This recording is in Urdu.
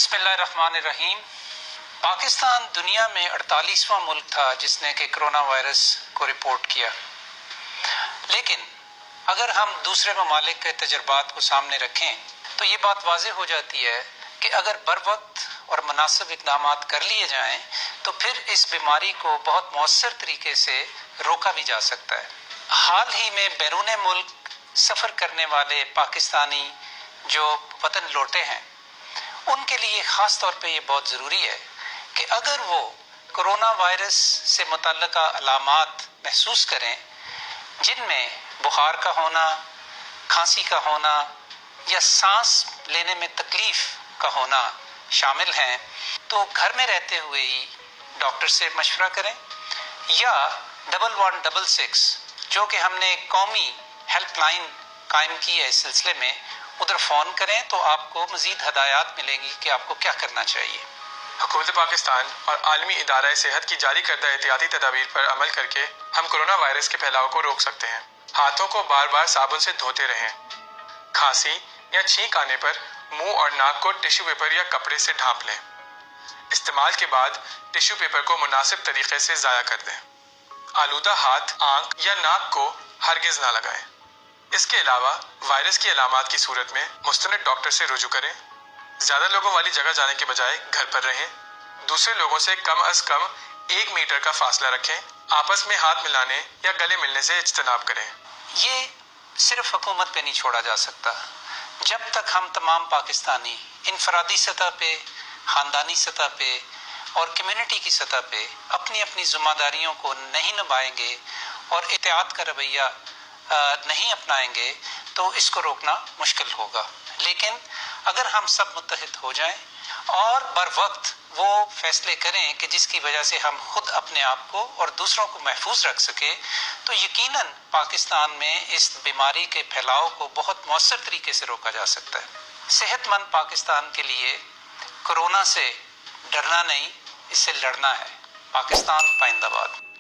بسم اللہ الرحمن الرحیم۔ پاکستان دنیا میں 48واں ملک تھا جس نے کہ کرونا وائرس کو رپورٹ کیا، لیکن اگر ہم دوسرے ممالک کے تجربات کو سامنے رکھیں تو یہ بات واضح ہو جاتی ہے کہ اگر بروقت اور مناسب اقدامات کر لیے جائیں تو پھر اس بیماری کو بہت مؤثر طریقے سے روکا بھی جا سکتا ہے۔ حال ہی میں بیرون ملک سفر کرنے والے پاکستانی جو وطن لوٹے ہیں ان کے لیے خاص طور پہ یہ بہت ضروری ہے کہ اگر وہ کرونا وائرس سے متعلقہ علامات محسوس کریں جن میں بخار کا ہونا، کھانسی کا ہونا یا سانس لینے میں تکلیف کا ہونا شامل ہیں، تو گھر میں رہتے ہوئے ہی ڈاکٹر سے مشورہ کریں یا 1166 جو کہ ہم نے ایک قومی ہیلپ لائن قائم کی ہے اس سلسلے میں، ادھر فون کریں تو آپ کو مزید ہدایات ملیں گی کہ آپ کو کیا کرنا چاہیے۔ حکومت پاکستان اور عالمی ادارہ صحت کی جاری کردہ احتیاطی تدابیر پر عمل کر کے ہم کورونا وائرس کے پھیلاؤ کو روک سکتے ہیں۔ ہاتھوں کو بار بار صابن سے دھوتے رہیں۔ کھانسی یا چھینک آنے پر منہ اور ناک کو ٹیشو پیپر یا کپڑے سے ڈھانپ لیں۔ استعمال کے بعد ٹیشو پیپر کو مناسب طریقے سے ضائع کر دیں۔ آلودہ ہاتھ، آنکھ یا ناک کو ہرگز نہ لگائیں۔ اس کے علاوہ وائرس کی علامات کی صورت میں مستند ڈاکٹر سے رجوع کریں۔ زیادہ لوگوں والی جگہ جانے کے بجائے گھر پر رہیں۔ دوسرے لوگوں سے کم از کم 1 میٹر کا فاصلہ رکھیں۔ آپس میں ہاتھ ملانے یا گلے ملنے سے اجتناب کریں۔ یہ صرف حکومت پہ نہیں چھوڑا جا سکتا۔ جب تک ہم تمام پاکستانی انفرادی سطح پہ، خاندانی سطح پہ اور کمیونٹی کی سطح پہ اپنی اپنی ذمہ داریوں کو نہیں نبھائیں گے اور احتیاط کا رویہ نہیں اپنائیں گے تو اس کو روکنا مشکل ہوگا۔ لیکن اگر ہم سب متحد ہو جائیں اور بر وقت وہ فیصلے کریں کہ جس کی وجہ سے ہم خود اپنے آپ کو اور دوسروں کو محفوظ رکھ سکیں تو یقیناً پاکستان میں اس بیماری کے پھیلاؤ کو بہت مؤثر طریقے سے روکا جا سکتا ہے۔ صحت مند پاکستان کے لیے کورونا سے ڈرنا نہیں، اس سے لڑنا ہے۔ پاکستان پائندہ باد۔